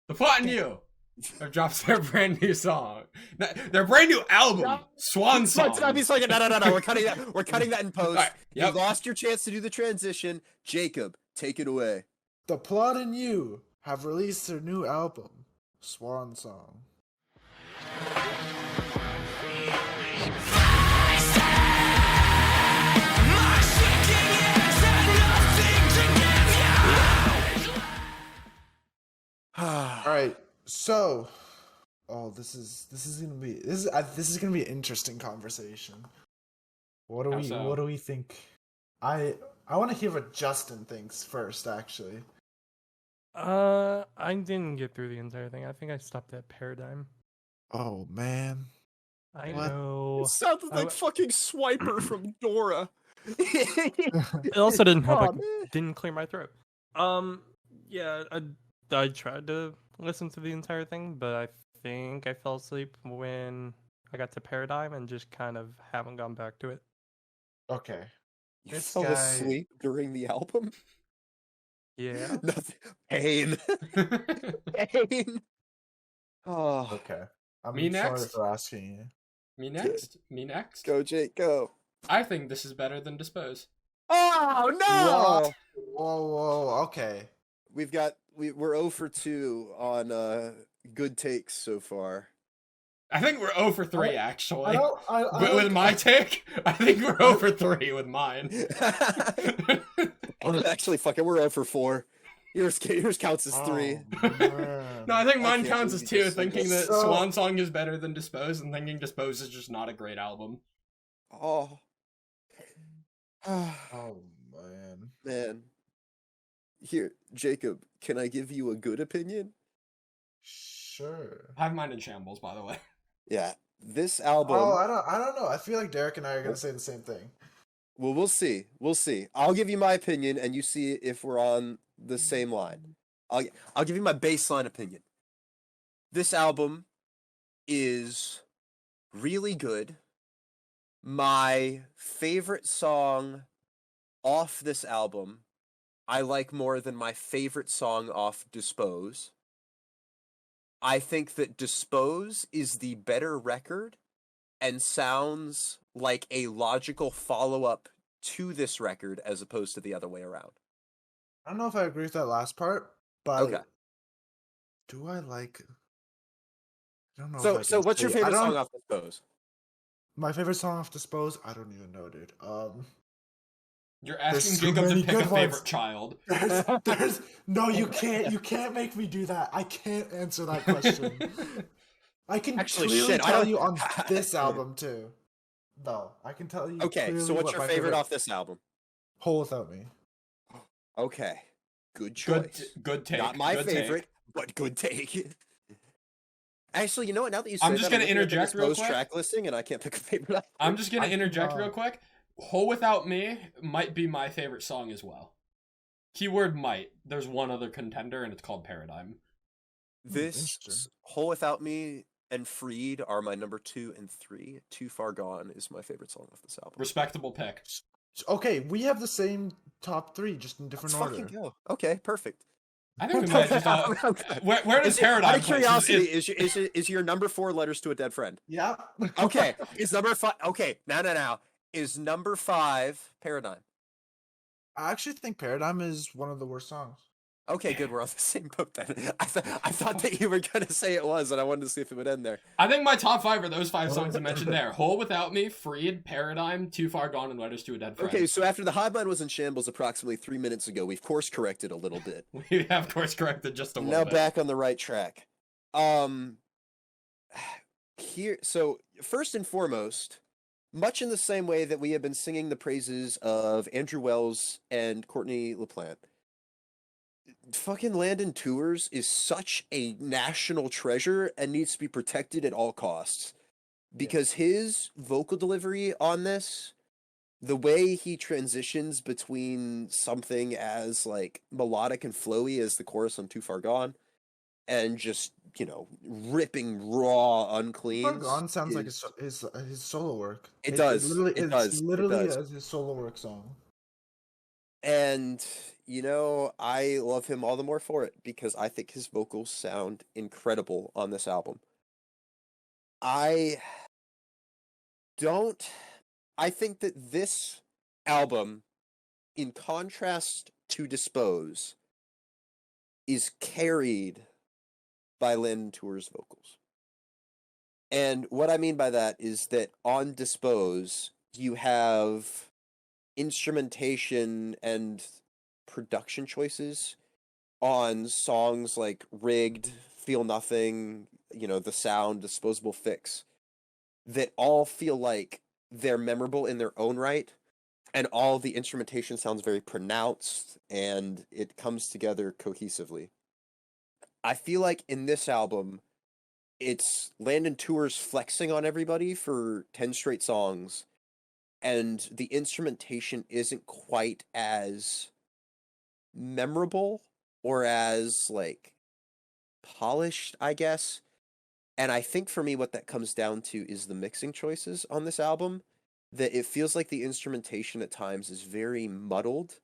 The Plot and You have dropped their brand new song. Their brand new album, Swan Song. No. We're cutting that. We're cutting that in post. Right, yep. You lost your chance to do the transition. Jacob, take it away. The Plot and You have released their new album, Swan Song. All right, so, this is gonna be an interesting conversation. What do we think? I want to hear what Justin thinks first, actually. I didn't get through the entire thing. I think I stopped at Paradigm. Oh man, I What? know. It sounded like fucking Swiper from Dora. It also didn't help. Aw, I man. didn't clear my throat. Yeah, I tried to listen to the entire thing, but I think I fell asleep when I got to Paradigm and just kind of haven't gone back to it. okay. You This fell guy- asleep during the album? Yeah. Nothing. Pain. Pain. Oh, Okay. I'm Me sorry next? for asking you. Me next. go, Jake, go. I think this is better than Dispose. Oh, no! Whoa, okay. We're 0 for 2 on good takes so far. I think we're 0 for 3, actually. I With my take, I think we're 0 for 3 with mine. Actually, fuck it, we're 0 for 4. Yours counts as 3. No, I think mine can't counts as believe you 2, just said thinking this. that Swan Song is better than Dispose, and thinking Dispose is just not a great album. Oh. Oh man. Man. Here, Jacob, can I give you a good opinion? Sure. Hivemind in shambles, by the way. Yeah. This album. Oh, I don't know. I feel like Derek and I are gonna say the same thing. Well, we'll see. We'll see. I'll give you my opinion, and you see if we're on the same line. I'll give you my baseline opinion. This album is really good. My favorite song off this album, I like more than my favorite song off Dispose. I think that Dispose is the better record and sounds like a logical follow-up to this record as opposed to the other way around. I don't know if I agree with that last part, but Okay. do I like? I don't know. if I So can what's your say- I favorite don't- song off Dispose? My favorite song off Dispose? I don't even know, dude. You're There's asking so Jacob to many pick a good ones. favorite child. there's no, you can't make me do that. I can't answer that question. I can Actually, clearly shit, I tell don't- you on this album too. No, I can tell you. Okay, clearly so what's what your my favorite off this album? Whole Without Me. Okay. Good Good, choice. good take. Not my good take. favorite, but good take. Actually, you know what? Now that you say I'm just that, gonna looking at the interject real Dispose quick. track listing, and I can't pick a favorite. I'm just gonna interject uh, real quick. Whole Without Me might be my favorite song as well. Keyword might. There's one other contender, and it's called Paradigm. This Interesting. Whole Without Me and Freed are my number 2 and 3. Too Far Gone is my favorite song off this album. Respectable pick. Okay, we have the same top 3, just in different Let's order. fucking go. Okay, perfect. I think we might just. Where does Paradigm? Out of place? curiosity, Is- is your number 4 letters to a dead friend? Yeah. Okay, is number 5? Okay, now. Is number 5 Paradigm? I actually think Paradigm is one of the worst songs. Okay, good. We're on the same boat then. I thought that you were gonna say it was, and I wanted to see if it would end there. I think my top 5 are those 5 songs you mentioned there: Whole Without Me, Freed, Paradigm, Too Far Gone, and Letters to a Dead Friend. Okay, so after the Hivemind was in shambles approximately 3 minutes ago, we've course corrected a little bit. We have course corrected just a little Now bit. back on the right track. Here, so first and foremost, much in the same way that we have been singing the praises of Andrew Wells and Courtney LaPlante, fucking Landon Tours is such a national treasure and needs to be protected at all costs. Because his vocal delivery on this, the way he transitions between something as like melodic and flowy as the chorus on Too Far Gone, and just, you know, ripping raw unclean. Gone sounds like his solo work. It does. Literally, It it's does. It literally does. his solo work song. And, I love him all the more for it because I think his vocals sound incredible on this album. I don't. I think that this album, in contrast to Dispose, is carried by Landon Tour's vocals. And what I mean by that is that on Dispose, you have instrumentation and production choices on songs like Rigged, Feel Nothing, The Sound, Disposable Fix, that all feel like they're memorable in their own right, and all the instrumentation sounds very pronounced, and it comes together cohesively. I feel like in this album, it's Landon Tours flexing on everybody for 10 straight songs, and the instrumentation isn't quite as memorable or as, polished, I guess. And I think for me, what that comes down to is the mixing choices on this album. That it feels like the instrumentation at times is very muddled,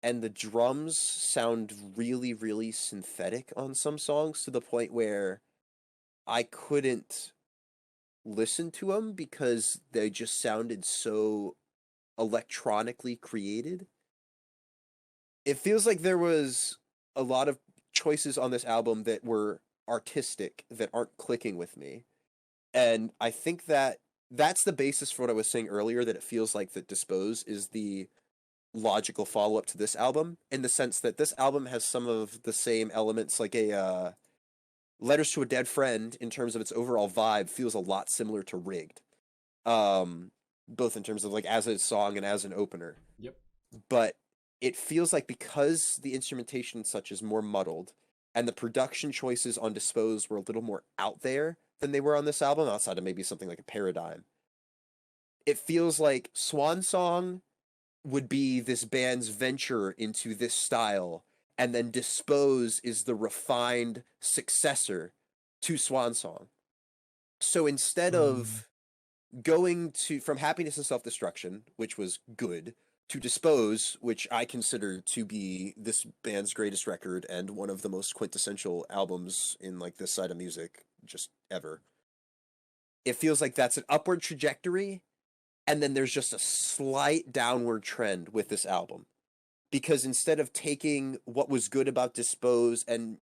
and the drums sound really, really synthetic on some songs to the point where I couldn't listen to them because they just sounded so electronically created. It feels like there was a lot of choices on this album that were artistic that aren't clicking with me. And I think that that's the basis for what I was saying earlier, that it feels like that Dispose is the logical follow-up to this album, in the sense that this album has some of the same elements, like a Letters to a Dead Friend, in terms of its overall vibe, feels a lot similar to Rigged. Both in terms of as a song and as an opener. Yep. But it feels like because the instrumentation and such is more muddled, and the production choices on Dispose were a little more out there than they were on this album, outside of maybe something like a Paradigm, it feels like Swan Song would be this band's venture into this style, and then Dispose is the refined successor to Swan Song. So instead of going from Happiness and Self-Destruction, which was good, to Dispose, which I consider to be this band's greatest record and one of the most quintessential albums in this side of music just ever, it feels like that's an upward trajectory, and then there's just a slight downward trend with this album. Because instead of taking what was good about Dispose and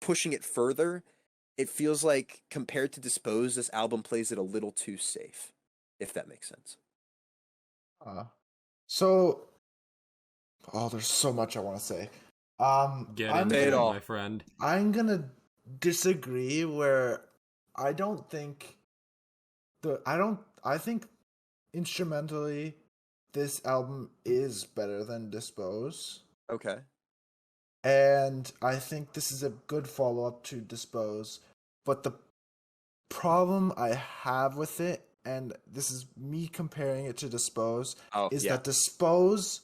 pushing it further, it feels like, compared to Dispose, this album plays it a little too safe, if that makes sense. There's so much I want to say. Get into it, my friend. I'm gonna disagree where I don't think I think instrumentally this album is better than Dispose. Okay. And I think this is a good follow-up to Dispose. But the problem I have with it, and this is me comparing it to Dispose, that Dispose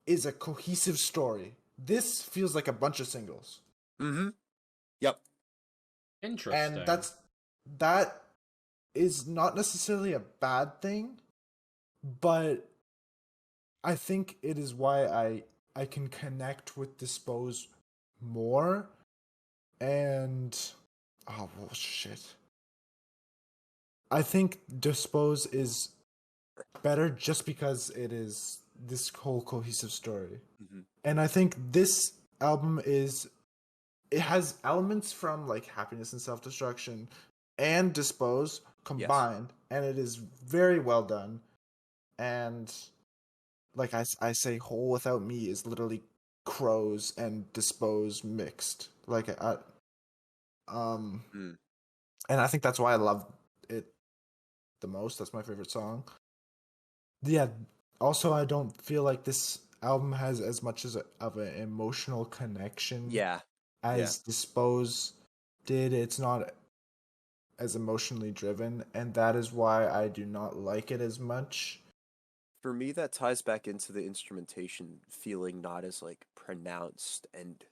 is a cohesive story. This feels like a bunch of singles. Mm-hmm. Yep. Interesting. And that is not necessarily a bad thing, but I think it is why I can connect with Dispose more. And shit. I think Dispose is better just because it is this whole cohesive story. Mm-hmm. And I think this album it has elements from Happiness and Self-Destruction and Dispose combined, and it is very well done. And I say, Whole Without Me is literally Crows and Dispose mixed. And I think that's why I love it the most. That's my favorite song. Yeah. Also, I don't feel like this album has as much of an emotional connection. As Dispose did. It's not as emotionally driven, and that is why I do not like it as much. For me, that ties back into the instrumentation feeling not as pronounced and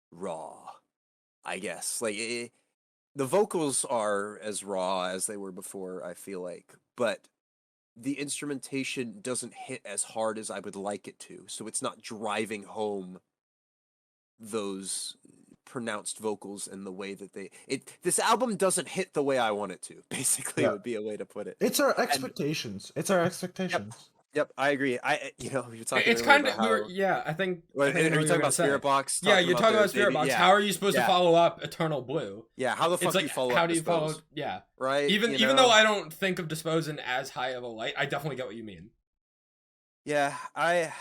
raw, I guess. The vocals are as raw as they were before, I feel like, but the instrumentation doesn't hit as hard as I would like it to, so it's not driving home those pronounced vocals and the way that this album doesn't hit the way I want it to. Basically, would be a way to put it. It's our expectations. It's our expectations. Yep, I agree. You're talking. It's kind of I think. Are you talking about Spirit Box? Yeah, you're talking about Spirit Box. How are you supposed to follow up Eternal Blue? Yeah, how the fuck do you follow up? How do you follow? Yeah, right. Even though I don't think of Dispose in as high of a light, I definitely get what you mean. Yeah, I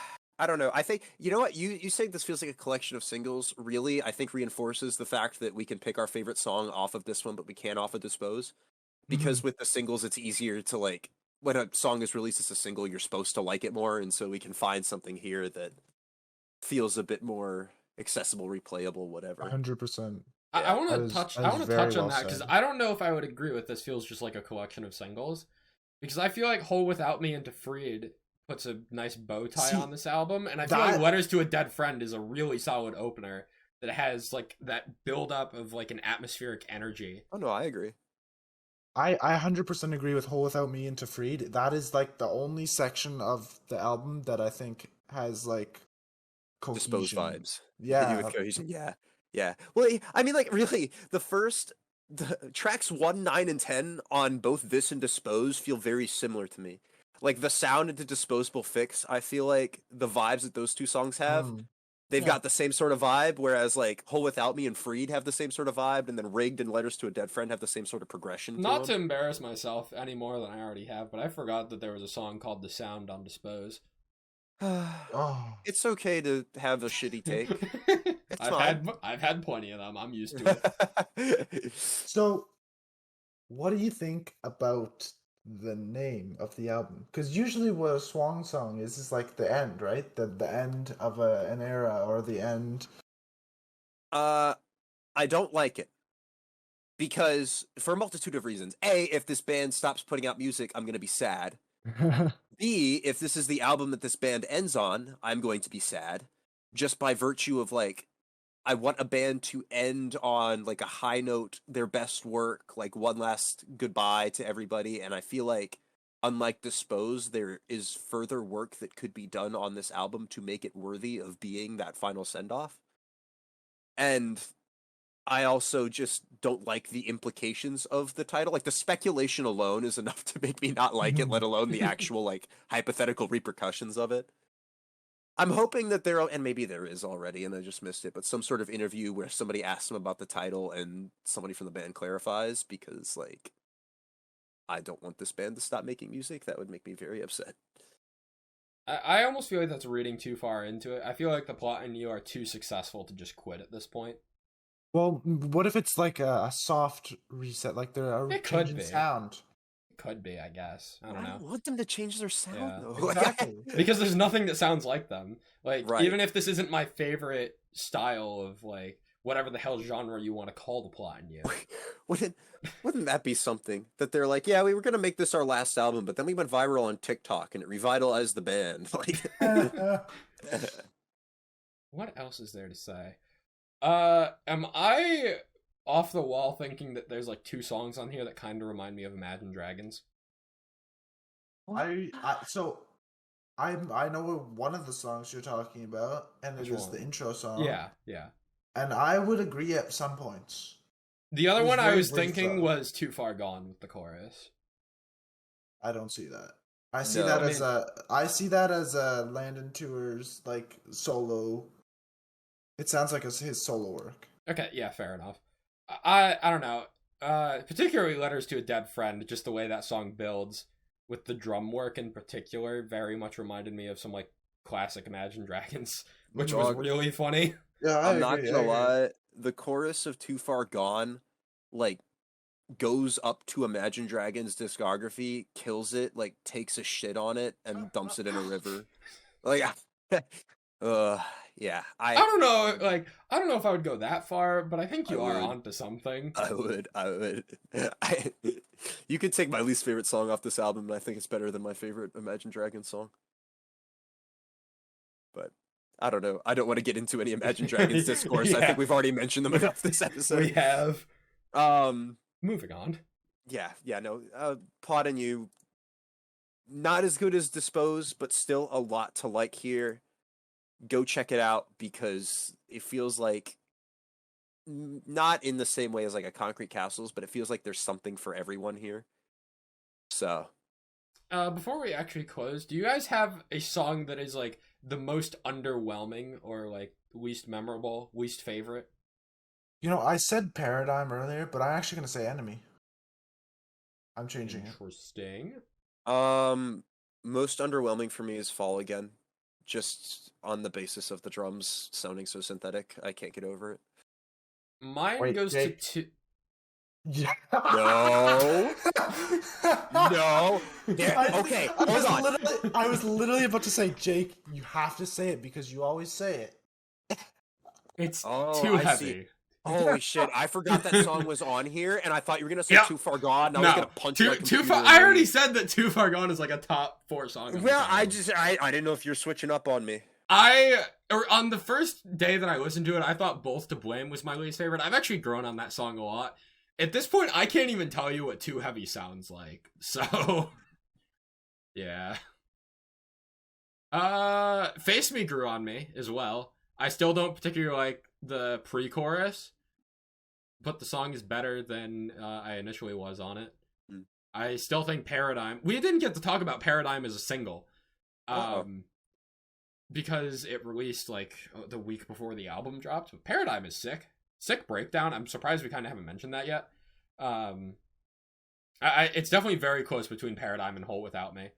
don't know. I think, you know what, you saying this feels like a collection of singles, really, I think reinforces the fact that we can pick our favorite song off of this one, but we can't off of Dispose. Because with the singles, it's easier to, like, when a song is released as a single, you're supposed to like it more, and so we can find something here that feels a bit more accessible, replayable, whatever. 100%. I want to touch on that, because I don't know if I would agree with this feels just like a collection of singles. Because I feel like Whole Without Me into Freed puts a nice bow tie on this album, and I feel like Letters to a Dead Friend is a really solid opener that has like that build up of like an atmospheric energy. Oh no, I agree. I 100% agree with Whole Without Me into Freed. That is like the only section of the album that I think has like cohesion. Dispose vibes. Yeah. Cohesion. Yeah. Well, I mean, like, really, the tracks 1, 9, and 10 on both this and Dispose feel very similar to me. Like, the sound into Disposable Fix, I feel like the vibes that those two songs have, they've got the same sort of vibe, whereas, like, Whole Without Me and Freed have the same sort of vibe, and then Rigged and Letters to a Dead Friend have the same sort of progression. Not to embarrass myself any more than I already have, but I forgot that there was a song called The Sound on Dispose. It's okay to have a shitty take. I've had plenty of them. I'm used to it. So, what do you think about the name of the album? Because usually what a Swan Song is like the end, right? The end of an era, or the end. I don't like it. Because, for a multitude of reasons. A, if this band stops putting out music, I'm going to be sad. B, if this is the album that this band ends on, I'm going to be sad. Just by virtue of, like, I want a band to end on, like, a high note, their best work, like, one last goodbye to everybody, and I feel like, unlike Dispose, there is further work that could be done on this album to make it worthy of being that final send-off. And I also just don't like the implications of the title. Like, the speculation alone is enough to make me not like it, let alone the actual, like, hypothetical repercussions of it. I'm hoping that and maybe there is already, and I just missed it, but some sort of interview where somebody asks them about the title and somebody from the band clarifies, because, like, I don't want this band to stop making music. That would make me very upset. I almost feel like that's reading too far into it. I feel like the plot and you are too successful to just quit at this point. Well, what if it's like a soft reset, like they're a change in sound? It could be, I guess. I don't know. I want them to change their sound, though. Exactly. Because there's nothing that sounds like them. Like, right. Even if this isn't my favorite style of, like, whatever the hell genre you want to call the plot in you. Wouldn't that be something? That they're like, yeah, we were going to make this our last album, but then we went viral on TikTok, and it revitalized the band. Like, what else is there to say? Am I off the wall thinking that there's like two songs on here that kind of remind me of Imagine Dragons? I know one of the songs you're talking about, and it is the intro song. Yeah. And I would agree at some points. The other one I was thinking was Too Far Gone with the chorus. I don't see that. I see that as a Landon Tours like solo. It sounds like his solo work. Okay, yeah, fair enough. I don't know. Particularly Letters to a Dead Friend, just the way that song builds with the drum work in particular very much reminded me of some like classic Imagine Dragons, which was really funny. Yeah, I'm not gonna lie. The chorus of Too Far Gone, like, goes up to Imagine Dragons' discography, kills it, like, takes a shit on it, and dumps it in a river. Like, yeah. I don't know, like, I don't know if I would go that far, but I think you are onto something. I would. You could take my least favorite song off this album, and I think it's better than my favorite Imagine Dragons song. But I don't know. I don't want to get into any Imagine Dragons discourse. Yeah. I think we've already mentioned them enough this episode. We have. Moving on. Yeah, no. Plot and you, not as good as Dispose, but still a lot to like here. Go check it out because it feels like not in the same way as like a Concrete Castles, but it feels like there's something for everyone here. So, before we actually close, do you guys have a song that is like the most underwhelming or like least memorable, least favorite? You know, I said Paradigm earlier, but I'm actually gonna say Enemy. I'm changing it. Interesting. Most underwhelming for me is Fall Again. Just on the basis of the drums sounding so synthetic. I can't get over it. Mine goes to two. Yeah. No. No. Okay, hold on. I was literally about to say, Jake, you have to say it because you always say it. It's too heavy. Holy shit, I forgot that song was on here, and I thought you were going to say Too Far Gone, and I was going to punch you. I already said that Too Far Gone is like a top 4 song. Well, I didn't know if you're switching up on me. On the first day that I listened to it, I thought Both to Blame was my least favorite. I've actually grown on that song a lot. At this point, I can't even tell you what Too Heavy sounds like. So, yeah. Face Me grew on me as well. I still don't particularly like the pre-chorus, but the song is better than I initially was on it. I still think Paradigm... We didn't get to talk about Paradigm as a single. Because it released, like, the week before the album dropped. But Paradigm is sick. Sick breakdown. I'm surprised we kind of haven't mentioned that yet. It's definitely very close between Paradigm and Whole Without Me.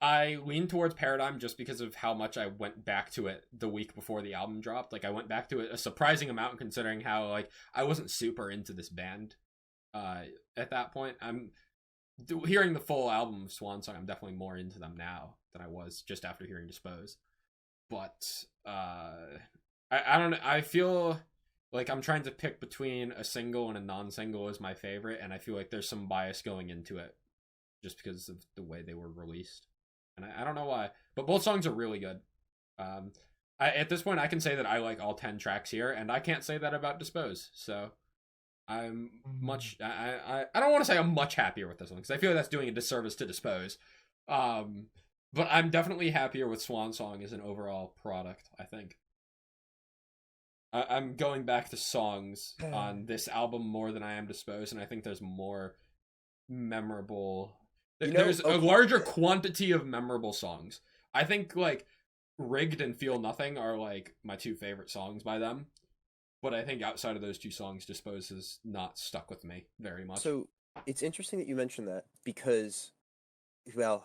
I lean towards Paradigm just because of how much I went back to it the week before the album dropped. Like, I went back to it a surprising amount considering how, like, I wasn't super into this band at that point. I'm hearing the full album of Swan Song, I'm definitely more into them now than I was just after hearing Dispose. But, I don't know, I feel like I'm trying to pick between a single and a non-single as my favorite, and I feel like there's some bias going into it just because of the way they were released. And I don't know why, but both songs are really good. At this point, I can say that I like all 10 tracks here, and I can't say that about Dispose. So I'm much... I don't want to say I'm much happier with this one, because I feel like that's doing a disservice to Dispose. But I'm definitely happier with Swan Song as an overall product, I think. I'm going back to songs on this album more than I am Dispose, and I think there's more memorable... There's a larger quantity of memorable songs. I think, like, Rigged and Feel Nothing are, like, my 2 favorite songs by them. But I think outside of those 2 songs, Dispose has not stuck with me very much. So, it's interesting that you mentioned that, because, well,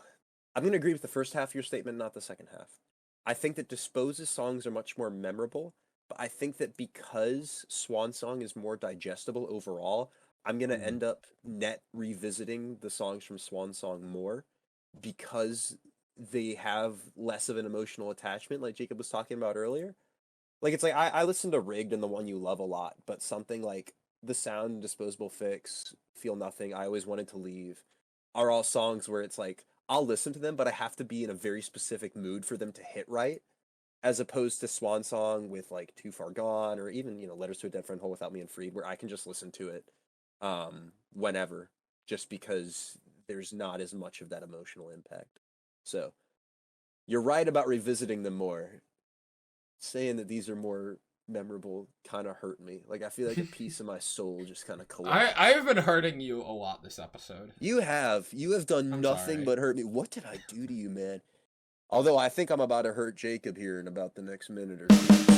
I'm going to agree with the first half of your statement, not the second half. I think that Dispose's songs are much more memorable, but I think that because Swan Song is more digestible overall, I'm going to end up revisiting the songs from Swan Song more because they have less of an emotional attachment, like Jacob was talking about earlier. Like, it's like, I listen to Rigged and The One You Love a lot, but something like The Sound, Disposable Fix, Feel Nothing, I Always Wanted to Leave, are all songs where it's like, I'll listen to them, but I have to be in a very specific mood for them to hit right, as opposed to Swan Song with, like, Too Far Gone, or even, you know, Letters to a Dead Friend, Whole Without Me and Freed, where I can just listen to it whenever, just because there's not as much of that emotional impact. So, you're right about revisiting them more. Saying that these are more memorable kind of hurt me. Like, I feel like a piece of my soul just kind of collapsed. I've been hurting you a lot this episode. You have done nothing but hurt me. What did I do to you, man? Although I think I'm about to hurt Jacob here in about the next minute or two.